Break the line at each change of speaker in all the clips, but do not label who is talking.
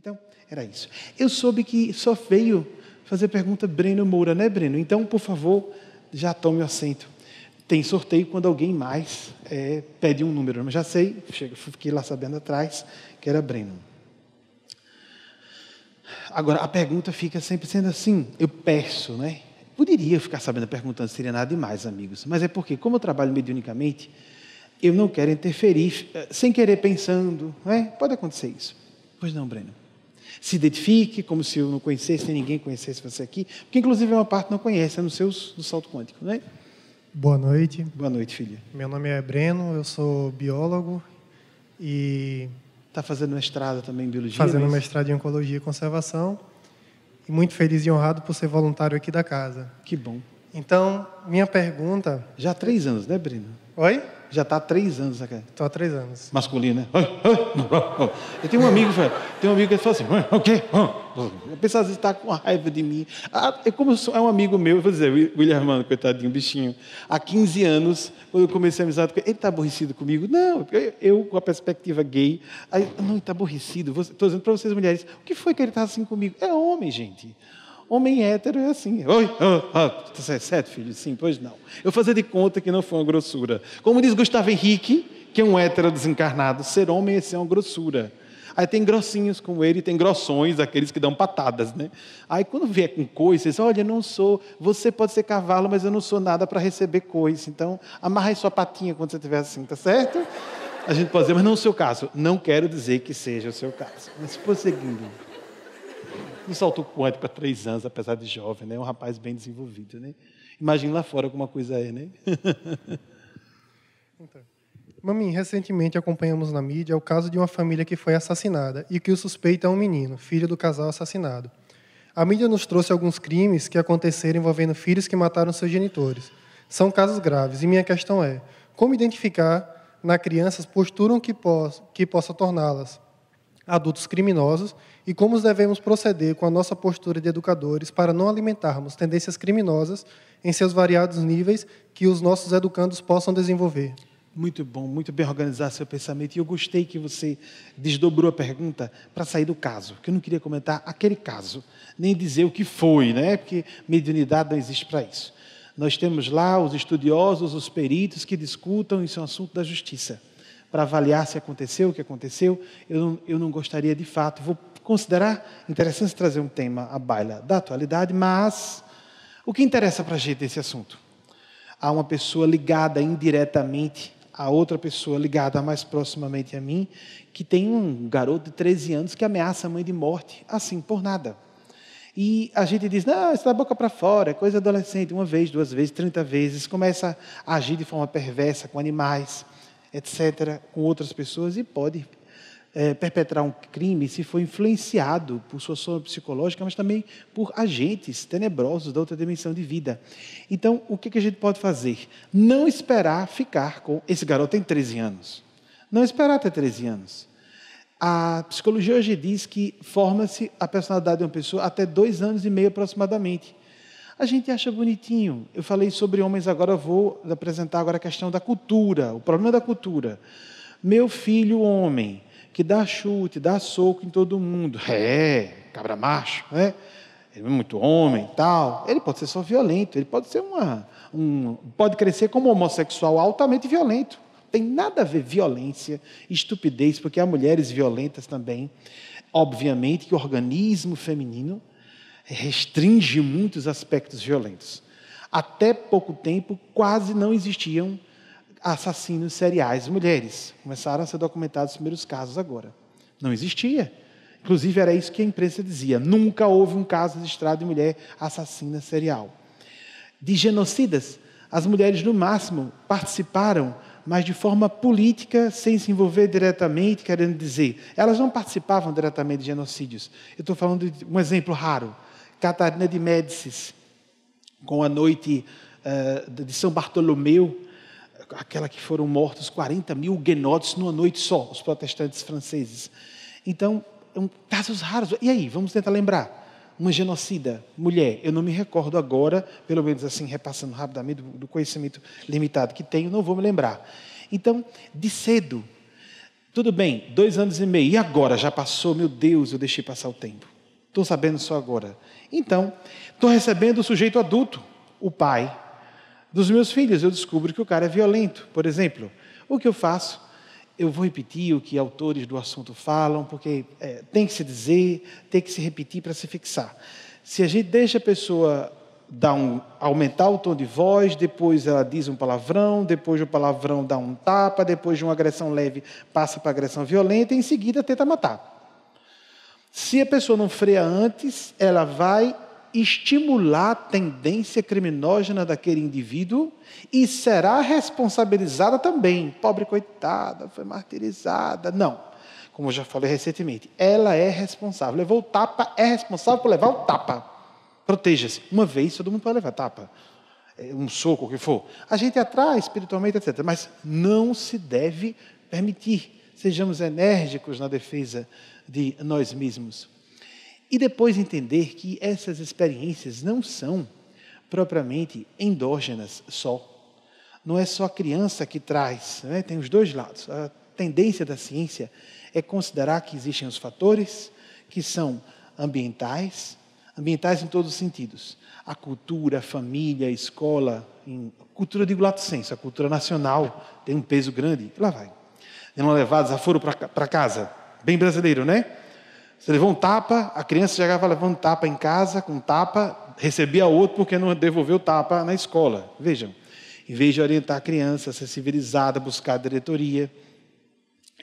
Então, era isso. Eu soube que só veio fazer pergunta Breno Moura, né, Breno? Então, por favor, já tome o assento. Tem sorteio quando alguém mais pede um número. Mas já sei, fiquei lá sabendo atrás que era Breno. Agora, a pergunta fica sempre sendo assim, eu peço, né? Poderia ficar sabendo perguntando, seria nada demais, amigos. Mas é porque, como eu trabalho mediunicamente, eu não quero interferir, sem querer pensando, não é? Pode acontecer isso. Pois não, Breno. Se identifique como se eu não conhecesse, nem ninguém conhecesse você aqui, porque inclusive uma parte não conhece, é no salto quântico, não é?
Boa noite.
Boa noite, filha.
Meu nome é Breno, eu sou biólogo e...
Está fazendo mestrado também em biologia?
Fazendo mestrado em oncologia e conservação. E muito feliz e honrado por ser voluntário aqui da casa.
Que bom.
Então, minha pergunta...
Já há 3 anos, né, Breno?
Oi?
Já está há 3 anos aqui.
Estou há 3 anos.
Masculino, né? Eu tenho um amigo que fala assim, o quê? A pessoa às vezes está com raiva de mim. É um amigo meu, eu vou dizer, William Armando, coitadinho, bichinho. Há 15 anos, quando eu comecei a amizade com ele, está aborrecido comigo? Não, eu com a perspectiva gay. Aí, não, ele está aborrecido. Estou dizendo para vocês, mulheres, o que foi que ele está assim comigo? É homem, gente. Homem hétero é assim. Oi, tá certo, filho? Sim, pois não. Eu fazer de conta que não foi uma grossura. Como diz Gustavo Henrique, que é um hétero desencarnado, ser homem é ser uma grossura. Aí tem grossinhos como ele, tem grossões, aqueles que dão patadas, né? Aí quando vier com coice, você diz, olha, eu não sou, você pode ser cavalo, mas eu não sou nada para receber coice. Então, amarra aí sua patinha quando você estiver assim, tá certo? A gente pode dizer, mas não é o seu caso. Não quero dizer que seja o seu caso. Mas prosseguindo. Um salto quântico para 3 anos, apesar de jovem, né? Um rapaz bem desenvolvido, né? Imagina lá fora como a coisa é, né?
Então, Mami, recentemente acompanhamos na mídia o caso de uma família que foi assassinada e que o suspeito é um menino, filho do casal assassinado. A mídia nos trouxe alguns crimes que aconteceram envolvendo filhos que mataram seus genitores. São casos graves e minha questão é, como identificar na criança posturas que possa torná-las adultos criminosos e como devemos proceder com a nossa postura de educadores para não alimentarmos tendências criminosas em seus variados níveis que os nossos educandos possam desenvolver.
Muito bom, muito bem organizar seu pensamento. E eu gostei que você desdobrou a pergunta para sair do caso, porque eu não queria comentar aquele caso, nem dizer o que foi, né? Porque mediunidade não existe para isso. Nós temos lá os estudiosos, os peritos que discutam, isso é um assunto da justiça. Para avaliar se aconteceu o que aconteceu, eu não gostaria de fato. Vou considerar interessante trazer um tema à baila da atualidade, mas o que interessa para a gente nesse assunto? Há uma pessoa ligada indiretamente a outra pessoa ligada mais proximamente a mim, que tem um garoto de 13 anos que ameaça a mãe de morte, assim, por nada. E a gente diz, não, isso da boca para fora, é coisa adolescente, 1 vez, 2 vezes, 30 vezes, começa a agir de forma perversa com animais, etc., com outras pessoas, e pode perpetrar um crime se for influenciado por sua sombra psicológica, mas também por agentes tenebrosos da outra dimensão de vida. Então, o que a gente pode fazer? Não esperar ficar com... Esse garoto tem 13 anos. Não esperar ter 13 anos. A psicologia hoje diz que forma-se a personalidade de uma pessoa até 2 anos e meio aproximadamente. A gente acha bonitinho. Eu falei sobre homens, agora eu vou apresentar agora a questão da cultura, o problema da cultura. Meu filho homem, que dá chute, dá soco em todo mundo. Cabra macho, né? Ele é muito homem e tal. Ele pode ser só violento, ele pode ser pode crescer como homossexual altamente violento. Tem nada a ver violência, estupidez, porque há mulheres violentas também. Obviamente que o organismo feminino restringe muitos aspectos violentos. Até pouco tempo, quase não existiam assassinos seriais mulheres. Começaram a ser documentados os primeiros casos agora. Não existia. Inclusive, era isso que a imprensa dizia. Nunca houve um caso registrado de mulher assassina serial. De genocidas, as mulheres, no máximo, participaram, mas de forma política, sem se envolver diretamente, querendo dizer, elas não participavam diretamente de genocídios. Eu estou falando de um exemplo raro. Catarina de Médicis, com a noite de São Bartolomeu, aquela que foram mortos 40 mil huguenotes numa noite só, os protestantes franceses. Então, casos raros. E aí, vamos tentar lembrar. Uma genocida, mulher, eu não me recordo agora, pelo menos assim, repassando rapidamente do conhecimento limitado que tenho, não vou me lembrar. Então, de cedo, Tudo bem, 2 anos e meio. E agora? Já passou? Meu Deus, eu deixei passar o tempo. Estou sabendo só agora. Então, estou recebendo o sujeito adulto, o pai dos meus filhos. Eu descubro que o cara é violento. Por exemplo, o que eu faço? Eu vou repetir o que autores do assunto falam, porque tem que se dizer, tem que se repetir para se fixar. Se a gente deixa a pessoa aumentar o tom de voz, depois ela diz um palavrão, depois o palavrão dá um tapa, depois de uma agressão leve passa para agressão violenta e em seguida tenta matar. Se a pessoa não freia antes, ela vai estimular a tendência criminógena daquele indivíduo e será responsabilizada também. Pobre coitada, foi martirizada. Não, como eu já falei recentemente, ela é responsável. Levou o tapa, é responsável por levar o tapa. Proteja-se. Uma vez, todo mundo pode levar tapa. Um soco, o que for. A gente atrai espiritualmente, etc. Mas não se deve permitir. Sejamos enérgicos na defesa de nós mesmos. E depois entender que essas experiências não são propriamente endógenas só. Não é só a criança que traz, né? Tem os dois lados. A tendência da ciência é considerar que existem os fatores que são ambientais em todos os sentidos. A cultura, a família, a escola, cultura de lato senso, a cultura nacional tem um peso grande. Lá vai. Tem uma levada, desaforo para casa. Bem brasileiro, né? Você levou um tapa, a criança chegava levando um tapa em casa, com um tapa, recebia outro porque não devolveu o tapa na escola. Vejam, em vez de orientar a criança a ser civilizada, buscar a diretoria,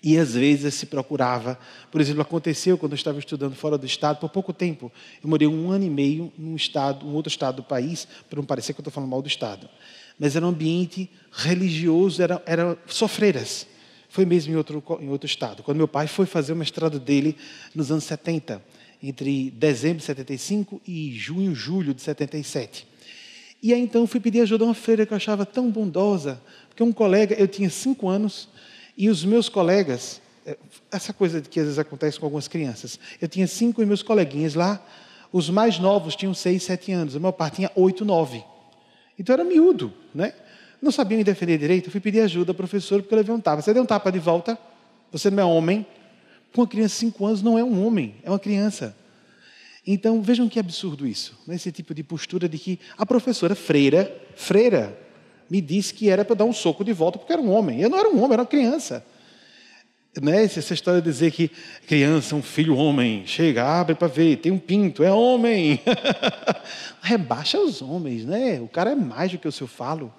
e às vezes se procurava. Por exemplo, aconteceu quando eu estava estudando fora do estado, por pouco tempo. Eu morei 1 ano e meio num outro estado do país, para não parecer que eu estou falando mal do estado. Mas era um ambiente religioso, era só freiras. Foi mesmo em outro estado. Quando meu pai foi fazer o mestrado dele nos anos 70, entre dezembro de 75 e junho, julho de 77. E aí então fui pedir ajuda a uma freira que eu achava tão bondosa, porque um colega, eu tinha 5 anos, e os meus colegas, essa coisa que às vezes acontece com algumas crianças, eu tinha 5 e meus coleguinhas lá, os mais novos tinham 6, 7 anos, o meu pai tinha 8, 9. Então era miúdo, né? Não sabia me defender direito, eu fui pedir ajuda ao professor porque eu levei um tapa. Você deu um tapa de volta? Você não é homem? Uma criança de 5 anos não é um homem, é uma criança. Então, vejam que absurdo isso. Esse tipo de postura de que a professora freira, me disse que era para dar um soco de volta porque era um homem. Eu não era um homem, era uma criança. Né? Essa história de dizer que criança, um filho homem, chega, abre para ver, tem um pinto, é homem. Rebaixa os homens, né? O cara é mais do que o seu falo.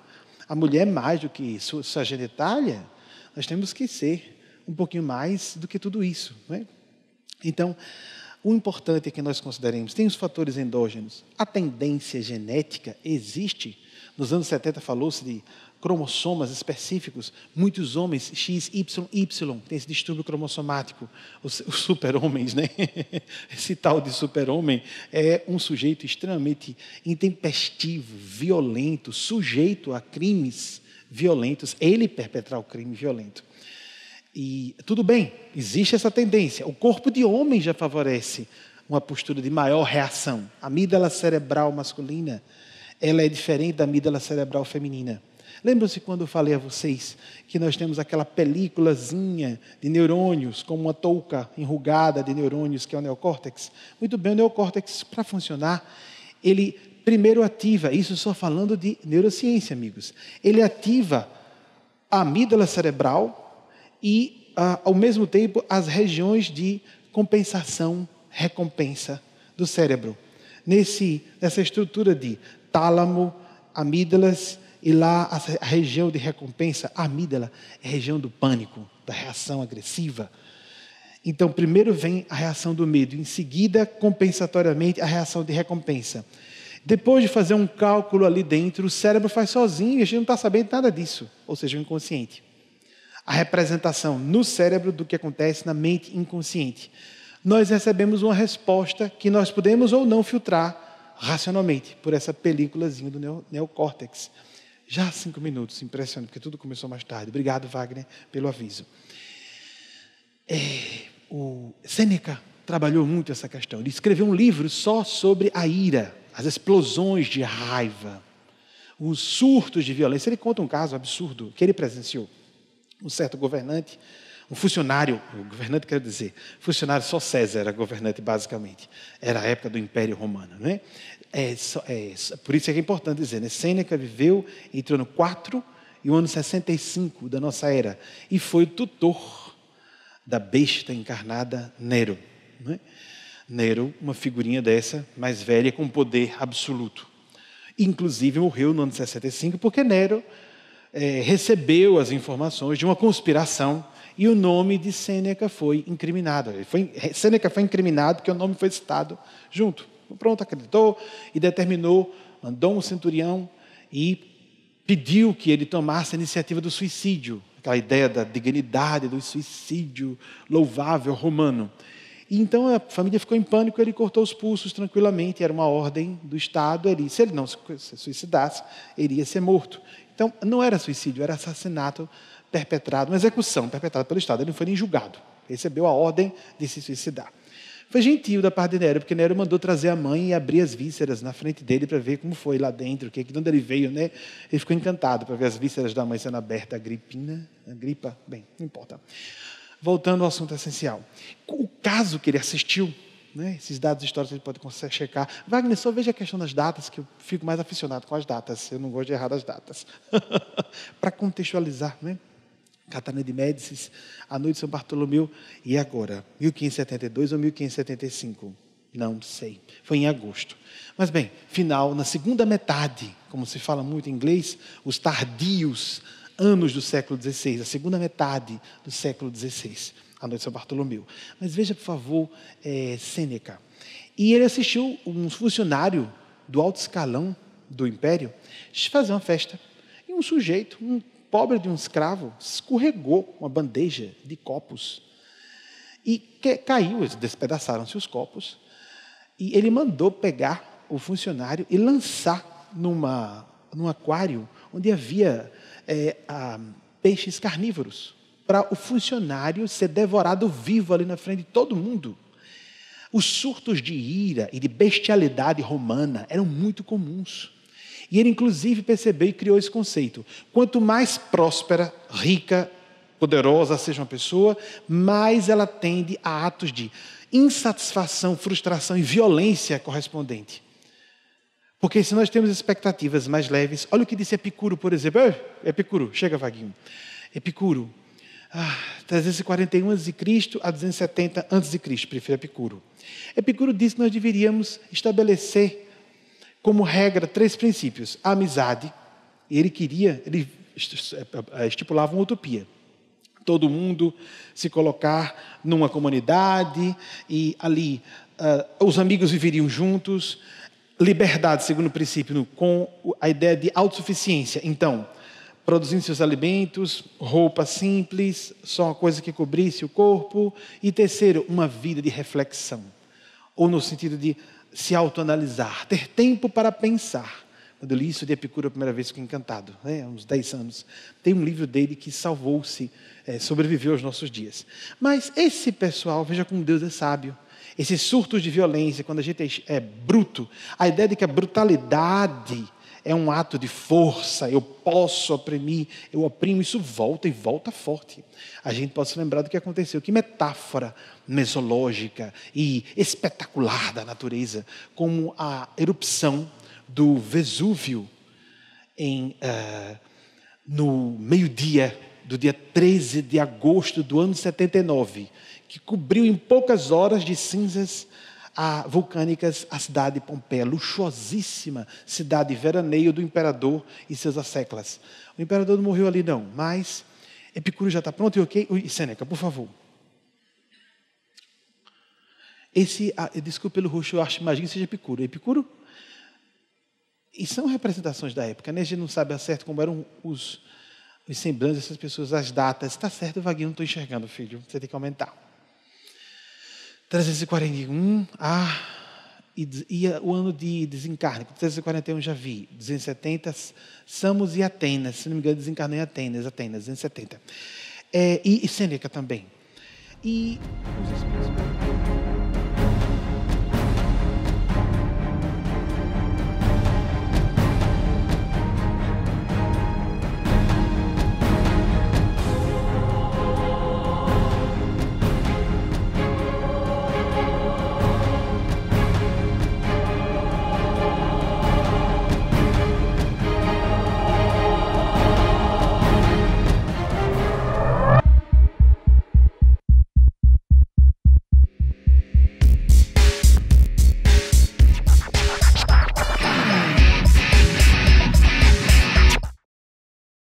A mulher é mais do que sua genitália. Nós temos que ser um pouquinho mais do que tudo isso. Né? Então, o importante é que nós consideremos, tem os fatores endógenos. A tendência genética existe. Nos anos 70 falou-se de cromossomas específicos. Muitos homens, XYY, têm esse distúrbio cromossomático. Os super-homens, né? Esse tal de super-homem é um sujeito extremamente intempestivo, violento, sujeito a crimes violentos. Ele perpetrar o crime violento. E tudo bem, existe essa tendência. O corpo de homem já favorece uma postura de maior reação. A amígdala cerebral masculina, ela é diferente da amígdala cerebral feminina. Lembram-se quando eu falei a vocês que nós temos aquela películazinha de neurônios, como uma touca enrugada de neurônios, que é o neocórtex? Muito bem, o neocórtex, para funcionar, ele primeiro ativa, isso só falando de neurociência, amigos, ele ativa a amígdala cerebral e, ao mesmo tempo, as regiões de compensação, recompensa do cérebro. Nessa estrutura de tálamo, amígdalas, e lá a região de recompensa, a amígdala, é a região do pânico, da reação agressiva. Então, primeiro vem a reação do medo, em seguida, compensatoriamente, a reação de recompensa. Depois de fazer um cálculo ali dentro, o cérebro faz sozinho e a gente não está sabendo nada disso, ou seja, o inconsciente. A representação no cérebro do que acontece na mente inconsciente. Nós recebemos uma resposta que nós podemos ou não filtrar racionalmente, por essa películazinha do neocórtex. Já 5 minutos, impressionante, porque tudo começou mais tarde. Obrigado, Wagner, pelo aviso. O Sêneca trabalhou muito essa questão. Ele escreveu um livro só sobre a ira, as explosões de raiva, os surtos de violência. Ele conta um caso absurdo que ele presenciou. Um certo governante, um funcionário, o governante quer dizer, funcionário só César era governante basicamente, era a época do Império Romano, né? Por isso é que é importante dizer, né? Sêneca viveu entre o ano 4 e o ano 65 da nossa era, e foi o tutor da besta encarnada Nero, né? Nero, uma figurinha dessa, mais velha, com poder absoluto. Inclusive morreu no ano 65 porque Nero recebeu as informações de uma conspiração e o nome de Sêneca foi incriminado. Sêneca foi incriminado porque o nome foi citado junto. Pronto, acreditou e determinou, mandou um centurião e pediu que ele tomasse a iniciativa do suicídio, aquela ideia da dignidade do suicídio louvável romano. E então a família ficou em pânico, ele cortou os pulsos tranquilamente, era uma ordem do Estado, se ele não se suicidasse, ele ia ser morto. Então não era suicídio, era assassinato perpetrado, uma execução perpetrada pelo Estado, ele não foi nem julgado, recebeu a ordem de se suicidar. Foi gentil da parte de Nero, porque Nero mandou trazer a mãe e abrir as vísceras na frente dele para ver como foi lá dentro, de onde ele veio, né? Ele ficou encantado para ver as vísceras da mãe sendo abertas, a gripa, bem, não importa. Voltando ao assunto essencial. O caso que ele assistiu, né? Esses dados históricos ele pode checar. Wagner, só veja a questão das datas, que eu fico mais aficionado com as datas, eu não gosto de errar as datas. Para contextualizar, né? Catarina de Médicis, a noite de São Bartolomeu, e agora? 1572 ou 1575? Não sei. Foi em agosto. Mas bem, final, na segunda metade, como se fala muito em inglês, os tardios anos do século XVI, a segunda metade do século XVI, a noite de São Bartolomeu. Mas veja, por favor, Sêneca. E ele assistiu um funcionário do alto escalão do Império fazer uma festa. E um sujeito, um pobre de um escravo, escorregou uma bandeja de copos. E caiu, despedaçaram-se os copos. E ele mandou pegar o funcionário e lançar num aquário onde havia peixes carnívoros, para o funcionário ser devorado vivo ali na frente de todo mundo. Os surtos de ira e de bestialidade romana eram muito comuns. E ele, inclusive, percebeu e criou esse conceito. Quanto mais próspera, rica, poderosa seja uma pessoa, mais ela tende a atos de insatisfação, frustração e violência correspondente. Porque se nós temos expectativas mais leves, olha o que disse Epicuro, por exemplo. Epicuro, chega, Vaguinho. Epicuro, 341 a.C. a 270 a.C., prefiro Epicuro. Epicuro disse que nós deveríamos estabelecer como regra 3 princípios. A amizade, ele estipulava uma utopia. Todo mundo se colocar numa comunidade e ali os amigos viveriam juntos. Liberdade, segundo o princípio, com a ideia de autossuficiência. Então, produzindo seus alimentos, roupa simples, só uma coisa que cobrisse o corpo. E terceiro, uma vida de reflexão. Ou no sentido de se autoanalisar, ter tempo para pensar. Quando eu li isso de Epicuro a primeira vez, fiquei encantado, né? Há uns 10 anos. Tem um livro dele que salvou-se, sobreviveu aos nossos dias. Mas esse pessoal, veja como Deus é sábio. Esses surtos de violência, quando a gente é bruto, a ideia de que a brutalidade é um ato de força, eu posso oprimir, eu oprimo, isso volta e volta forte. A gente pode se lembrar do que aconteceu. Que metáfora mesológica e espetacular da natureza, como a erupção do Vesúvio no meio-dia do dia 13 de agosto do ano 79, que cobriu em poucas horas de cinzas vulcânicas a cidade de Pompeia, luxuosíssima cidade de veraneio do imperador e seus asseclas. O imperador não morreu ali não, mas Epicuro já está pronto e ok? Sêneca, por favor. Desculpe pelo roxo, eu imagino que seja Epicuro. Epicuro? E são representações da época, né? A gente não sabe a certo como eram os semblantes dessas pessoas, as datas. Está certo, Vaguinho, não estou enxergando, filho. Você tem que aumentar. 341, e o ano de desencarne, 341 já vi, 270, Samos e Atenas, se não me engano, desencarnou em Atenas, 270. E Sêneca também. E os espíritos...